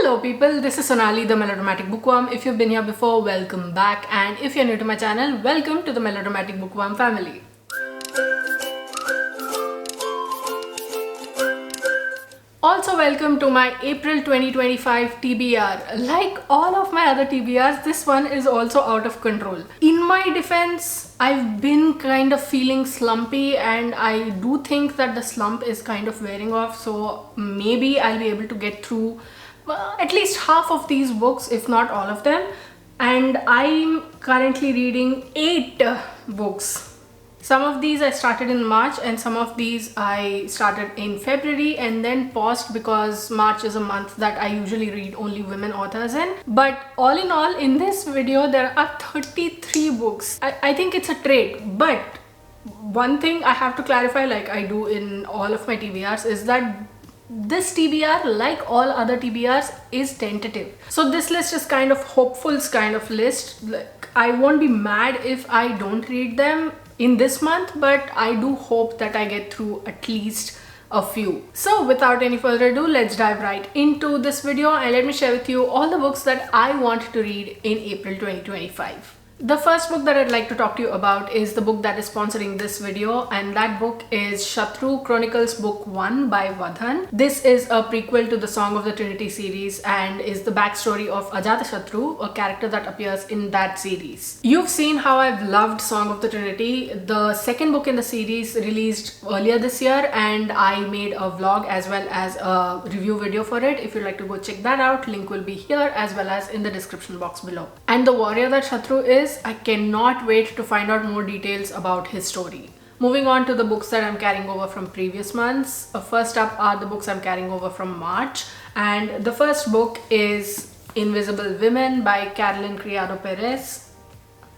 Hello people, this is Sonali, the Melodramatic Bookworm. If you've been here before, welcome back, and if you're new to my channel, welcome to the Melodramatic Bookworm family. Also welcome to my April 2025 TBR. Like all of my other TBRs, this one is also out of control. In my defense, I've been kind of feeling slumpy and I do think that the slump is kind of wearing off, so maybe I'll be able to get through at least half of these books, if not all of them. And I'm currently reading 8 books. Some of these I started in March and some of these I started in February and then paused because March is a month that I usually read only women authors in. But all in all, in this video there are 33 books. I think it's a trait, but one thing I have to clarify, like I do in all of my TBRs, is that this TBR, like all other TBRs, is tentative. So this list is kind of hopeful's kind of list. Like, I won't be mad if I don't read them in this month, but I do hope that I get through at least a few. So without any further ado, let's dive right into this video and let me share with you all the books that I want to read in April 2025. The first book that I'd like to talk to you about is the book that is sponsoring this video, and that book is Shatru Chronicles Book 1 by Vadhan. This is a prequel to the Song of the Trinity series and is the backstory of Ajatashatru, a character that appears in that series. You've seen how I've loved Song of the Trinity. The second book in the series released earlier this year and I made a vlog as well as a review video for it. If you'd like to go check that out, link will be here as well as in the description box below. And the warrior that Shatru is, I cannot wait to find out more details about his story. Moving on to the books that I'm carrying over from previous months. First up are the books I'm carrying over from March, and the first book is Invisible Women by Carolyn Criado Perez.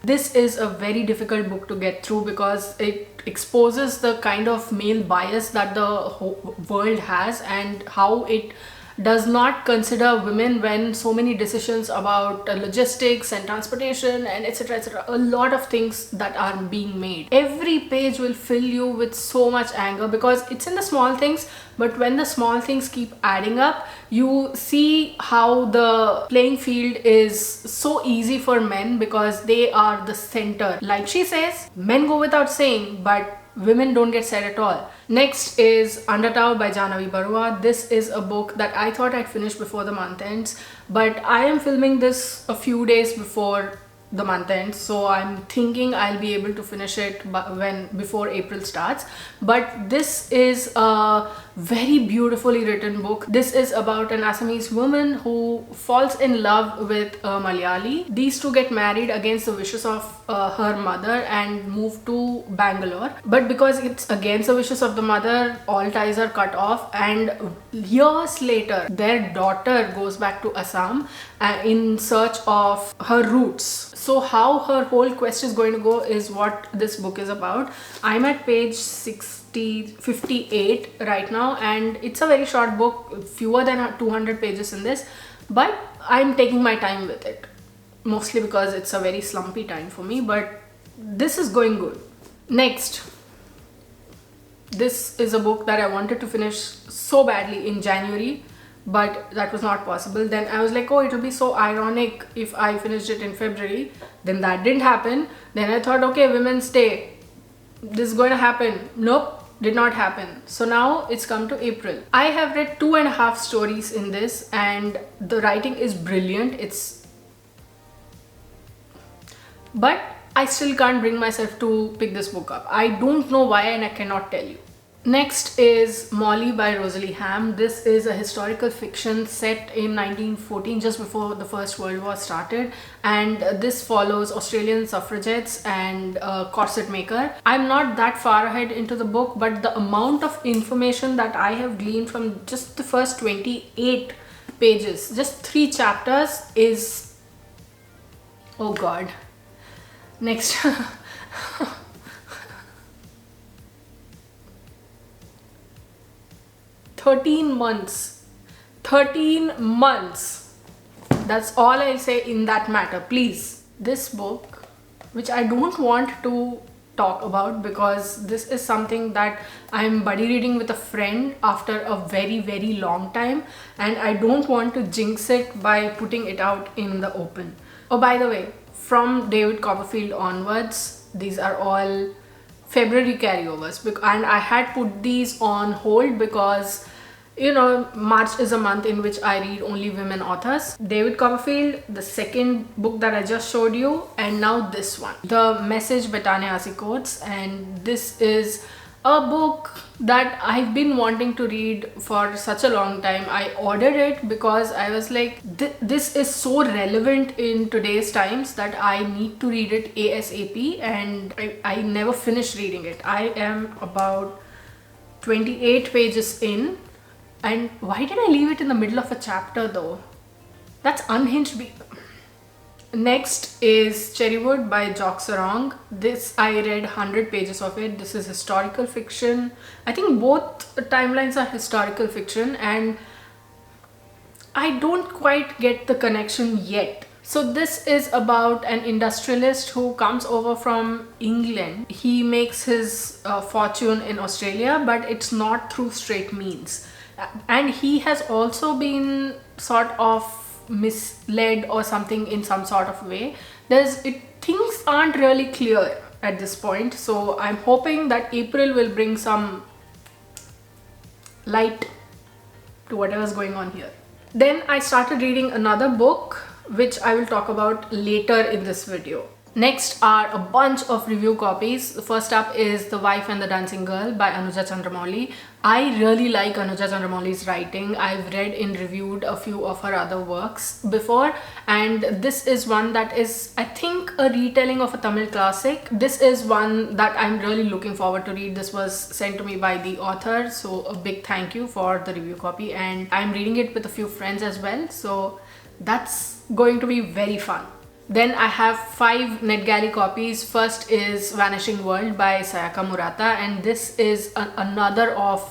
This is a very difficult book to get through because it exposes the kind of male bias that the whole world has and how it does not consider women when so many decisions about logistics and transportation and etc, a lot of things that are being made. Every page will fill you with so much anger because it's in the small things, but when the small things keep adding up, you see how the playing field is so easy for men because they are the center. Like she says, men go without saying, but women don't get said at all. Next is Undertow by Jahnavi Barua. This is a book that I thought I'd finish before the month ends, but I am filming this a few days before the month ends, so I'm thinking I'll be able to finish it before April starts. But this is a very beautifully written book. This is about an Assamese woman who falls in love with a Malayali. These two get married against the wishes of her mother and move to Bangalore, but because it's against the wishes of the mother, all ties are cut off, and years later their daughter goes back to Assam in search of her roots. So how her whole quest is going to go is what this book is about. I'm at page 58 right now and it's a very short book, fewer than 200 pages in this, but I'm taking my time with it, mostly because it's a very slumpy time for me, but this is going good. Next, this is a book that I wanted to finish so badly in January, but that was not possible. Then I was like, oh, it'll be so ironic if I finished it in February. Then that didn't happen. Then I thought, okay, Women's Day, this is going to happen. Nope, did not happen. So now it's come to April. I have read 2.5 stories in this and the writing is brilliant. But I still can't bring myself to pick this book up. I don't know why and I cannot tell you. Next is Molly by Rosalie Ham. This is a historical fiction set in 1914, just before the First World War started, and this follows Australian suffragettes and a corset maker. I'm not that far ahead into the book, but the amount of information that I have gleaned from just the first 28 pages, just 3 chapters, is... oh god. Next. 13 months. 13 months. That's all I'll say in that matter. Please, this book, which I don't want to talk about, because this is something that I'm buddy reading with a friend after a very, very long time, and I don't want to jinx it by putting it out in the open. Oh, by the way, from David Copperfield onwards, these are all February carryovers, and I had put these on hold because, you know, March is a month in which I read only women authors. David Copperfield, the second book that I just showed you, and now this one, The Message by Ta-Nehisi Coates. And this is a book that I've been wanting to read for such a long time. I ordered it because I was like, this is so relevant in today's times that I need to read it ASAP, and I never finished reading it. I am about 28 pages in. And why did I leave it in the middle of a chapter though? That's unhinged. Next is Cherrywood by Jock Sarong. This, I read 100 pages of it. This is historical fiction. I think both timelines are historical fiction, and I don't quite get the connection yet. So this is about an industrialist who comes over from England. He makes his fortune in Australia, but it's not through straight means. And he has also been sort of misled or something in some sort of way. Things aren't really clear at this point, so I'm hoping that April will bring some light to whatever's going on here. Then I started reading another book, which I will talk about later in this video. Next are a bunch of review copies. The first up is The Wife and the Dancing Girl by Anuja Chandramouli. I really like Anuja Chandramouli's writing. I've read and reviewed a few of her other works before, and this is one that is, I think, a retelling of a Tamil classic. This is one that I'm really looking forward to read. This was sent to me by the author, so a big thank you for the review copy, and I'm reading it with a few friends as well, so that's going to be very fun. Then I have 5 NetGalley copies. First is Vanishing World by Sayaka Murata, and this is another of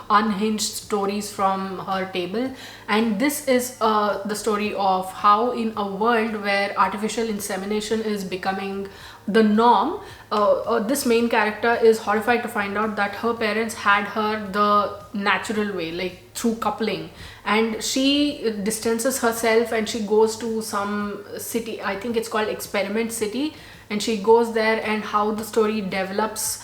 unhinged stories from her table. And this is the story of how, in a world where artificial insemination is becoming the norm, this main character is horrified to find out that her parents had her the natural way, like through coupling, and she distances herself and she goes to some city, I think it's called Experiment City, and she goes there, and how the story develops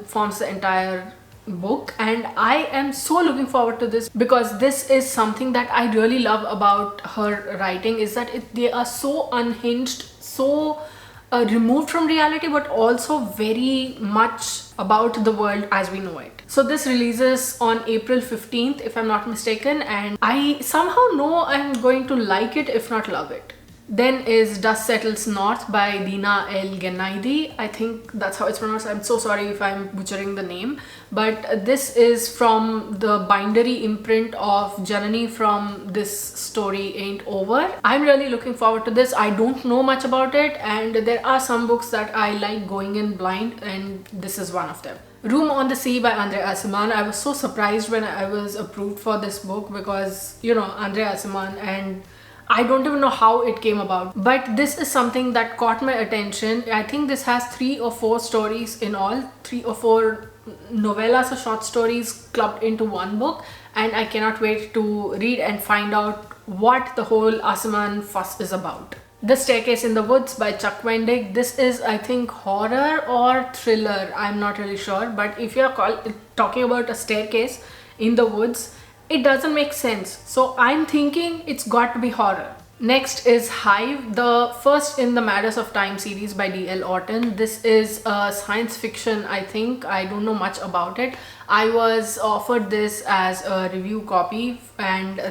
forms the entire book. And I am so looking forward to this, because this is something that I really love about her writing, is that they are so unhinged, so removed from reality, but also very much about the world as we know it. So this releases on April 15th, if I'm not mistaken, and I somehow know I'm going to like it, if not love it. Then is Dust Settles North by Dina El Genaidi. I think that's how it's pronounced. I'm so sorry if I'm butchering the name. But this is from the bindery imprint of Janani from This Story Ain't Over. I'm really looking forward to this. I don't know much about it, and there are some books that I like going in blind, and this is one of them. Room on the Sea by Andre Aciman. I was so surprised when I was approved for this book, because, you know, Andre Aciman, and I don't even know how it came about, but this is something that caught my attention. I think this has 3 or 4 stories in all, 3 or 4 novellas or short stories clubbed into one book, and I cannot wait to read and find out what the whole Aciman fuss is about. The Staircase in the Woods by Chuck Wendig. This is, I think, horror or thriller, I'm not really sure, but if you're talking about a staircase in the woods, it doesn't make sense. So I'm thinking it's got to be horror. Next is Hive, the first in the Matters of Time series by D.L. Orton. This is a science fiction, I think. I don't know much about it. I was offered this as a review copy, and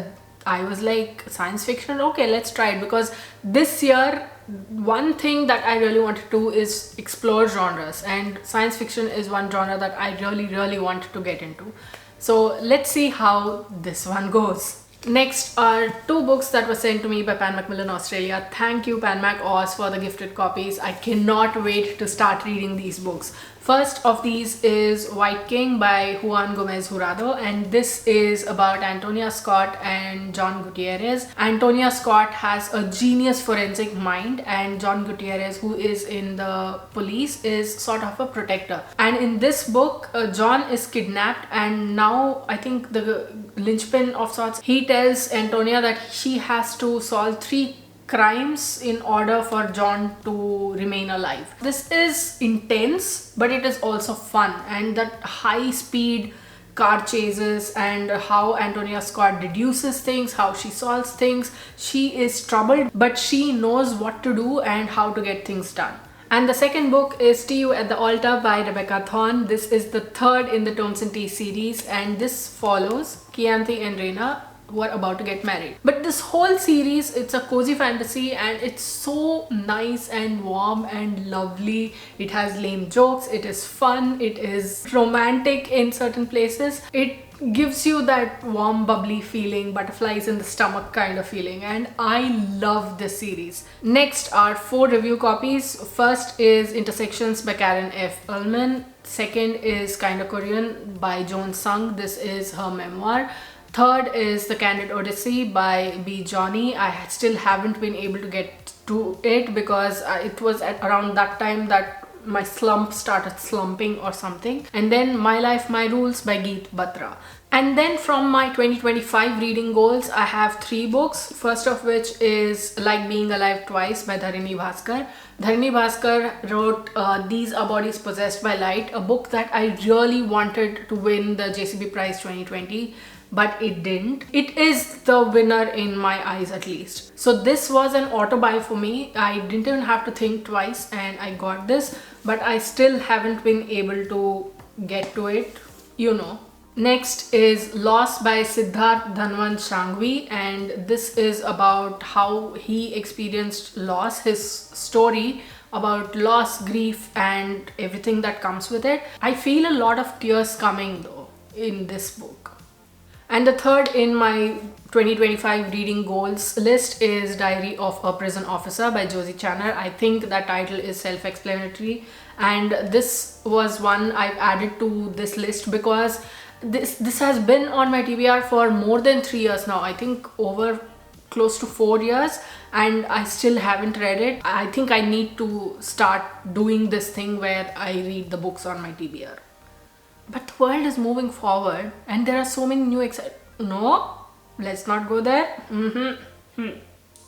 I was like, science fiction? Okay, let's try it, because this year one thing that I really want to do is explore genres, and science fiction is one genre that I really want to get into. So let's see how this one goes. Next are two books that were sent to me by Pan Macmillan Australia. Thank you, Pan Mac Oz, for the gifted copies. I cannot wait to start reading these books. First of these is White King by Juan Gomez Jurado, and this is about Antonia Scott and John Gutierrez. Antonia Scott has a genius forensic mind, and John Gutierrez, who is in the police, is sort of a protector. And in this book, John is kidnapped, and now I think the linchpin of sorts, he tells Antonia that she has to solve 3 crimes in order for John to remain alive. This is intense, but it is also fun, and that high speed car chases and how Antonia Scott deduces things, how she solves things. She is troubled, but she knows what to do and how to get things done. And the second book is See You at the Altar by Rebecca Thorne. This is the third in the Tomes and Tea series, and this follows Chianti and Reina, who are about to get married. But this whole series, it's a cozy fantasy, and it's so nice and warm and lovely. It has lame jokes, it is fun, it is romantic in certain places. It gives you that warm, bubbly feeling, butterflies in the stomach kind of feeling, and I love this series. Next are 4 review copies. First is Intersections by Karen F. Ullman. Second is Kinda Korean by Joan Sung. This is her memoir. Third is The Candid Odyssey by B. Johnny. I still haven't been able to get to it because it was at around that time that my slump started slumping or something. And then My Life, My Rules by Geet Batra. And then from my 2025 reading goals, I have 3 books. First of which is Like Being Alive Twice by Dharini Bhaskar. Dharini Bhaskar wrote These Are Bodies Possessed by Light, a book that I really wanted to win the JCB Prize 2020. But it didn't. It is the winner in my eyes, at least. So this was an auto buy for me. I didn't even have to think twice and I got this, but I still haven't been able to get to it, you know. Next is Loss by Siddharth Dhanwant Shangvi, and this is about how he experienced loss, his story about loss, grief and everything that comes with it. I feel a lot of tears coming though in this book. And the third in my 2025 reading goals list is Diary of a Prison Officer by Josie Channer. I think that title is self-explanatory, and this was one I've added to this list because this has been on my TBR for more than 3 years now. I think over close to 4 years, and I still haven't read it. I think I need to start doing this thing where I read the books on my TBR. But the world is moving forward and there are so many new No, let's not go there.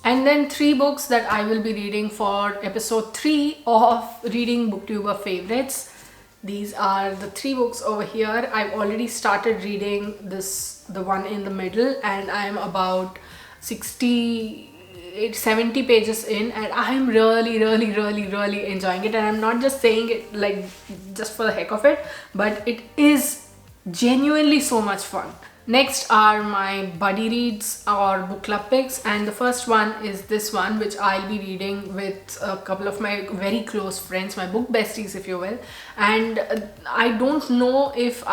And then 3 books that I will be reading for episode 3 of Reading Booktuber Favorites. These are the 3 books over here. I've already started reading the one in the middle, and I'm about 70 pages in, and I'm really enjoying it. And I'm not just saying it like just for the heck of it, but it is genuinely so much fun. Next are my buddy reads or book club picks, and the first one is this one, which I'll be reading with a couple of my very close friends, my book besties if you will. And I don't know if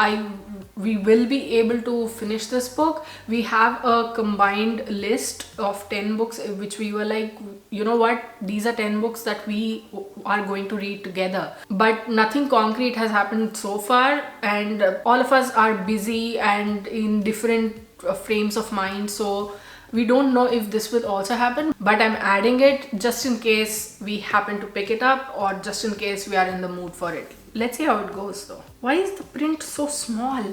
we will be able to finish this book. We have a combined list of 10 books which we were like, you know what, these are 10 books that we are going to read together, but nothing concrete has happened so far, and all of us are busy and in different frames of mind, so we don't know if this will also happen. But I'm adding it just in case we happen to pick it up, or just in case we are in the mood for it. Let's see how it goes though. Why is the print so small?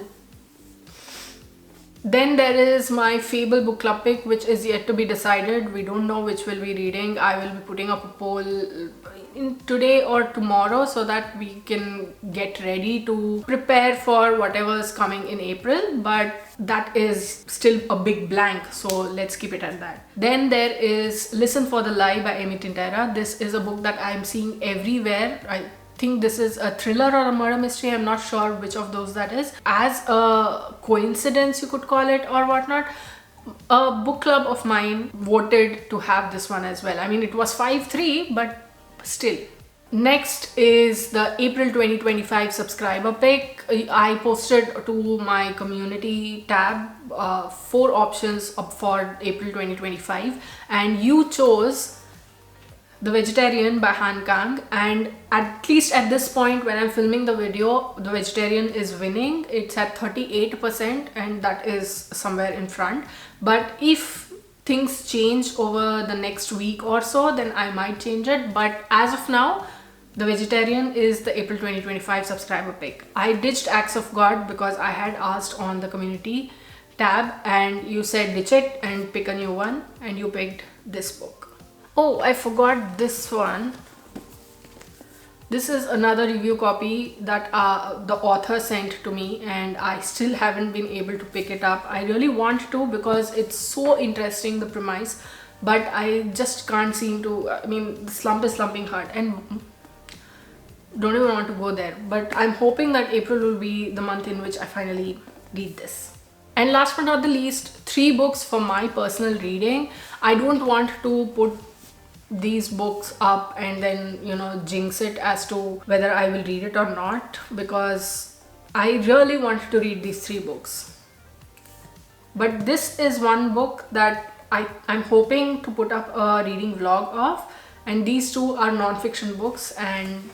Then there is my Fable book club pick, which is yet to be decided. We don't know which we'll be reading. I will be putting up a poll in today or tomorrow so that we can get ready to prepare for whatever is coming in April, but that is still a big blank, so let's keep it at that. Then there is Listen for the Lie by Amy Tintera. This is a book that I'm seeing everywhere. I think this is a thriller or a murder mystery. I'm not sure which of those that is. As a coincidence you could call it or whatnot, a book club of mine voted to have this one as well. I mean, it was 5-3, but still. Next is the April 2025 subscriber pick. I posted to my community tab 4 options up for April 2025, and you chose The Vegetarian by Han Kang, and at least at this point when I'm filming the video, The Vegetarian is winning. It's at 38% and that is somewhere in front. But if things change over the next week or so, then I might change it. But as of now, The Vegetarian is the April 2025 subscriber pick. I ditched Acts of God because I had asked on the community tab and you said ditch it and pick a new one, and you picked this book. Oh, I forgot this one. This is another review copy that the author sent to me, and I still haven't been able to pick it up. I really want to because it's so interesting, the premise, but I just can't seem to. I mean, the slump is slumping hard and don't even want to go there. But I'm hoping that April will be the month in which I finally read this. And last but not the least, 3 books for my personal reading. I don't want to put these books up and then, you know, jinx it as to whether I will read it or not, because I really want to read these 3 books. But this is one book that I'm hoping to put up a reading vlog of, and these 2 are non-fiction books, and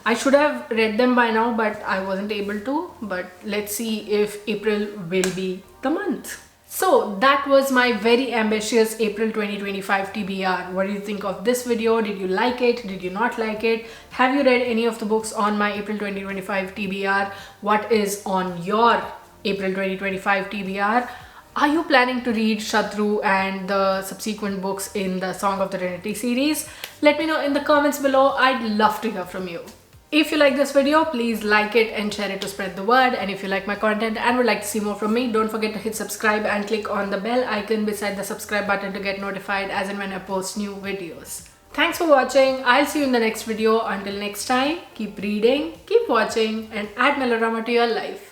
I should have read them by now, but I wasn't able to. But let's see if April will be the month. So that was my very ambitious April 2025 TBR. What do you think of this video? Did you like it? Did you not like it? Have you read any of the books on my April 2025 TBR? What is on your April 2025 TBR? Are you planning to read Shatru and the subsequent books in the Song of the Trinity series? Let me know in the comments below. I'd love to hear from you. If you like this video, please like it and share it to spread the word. And if you like my content and would like to see more from me, don't forget to hit subscribe and click on the bell icon beside the subscribe button to get notified as and when I post new videos. Thanks for watching. I'll see you in the next video. Until next time, keep reading, keep watching, and add melodrama to your life.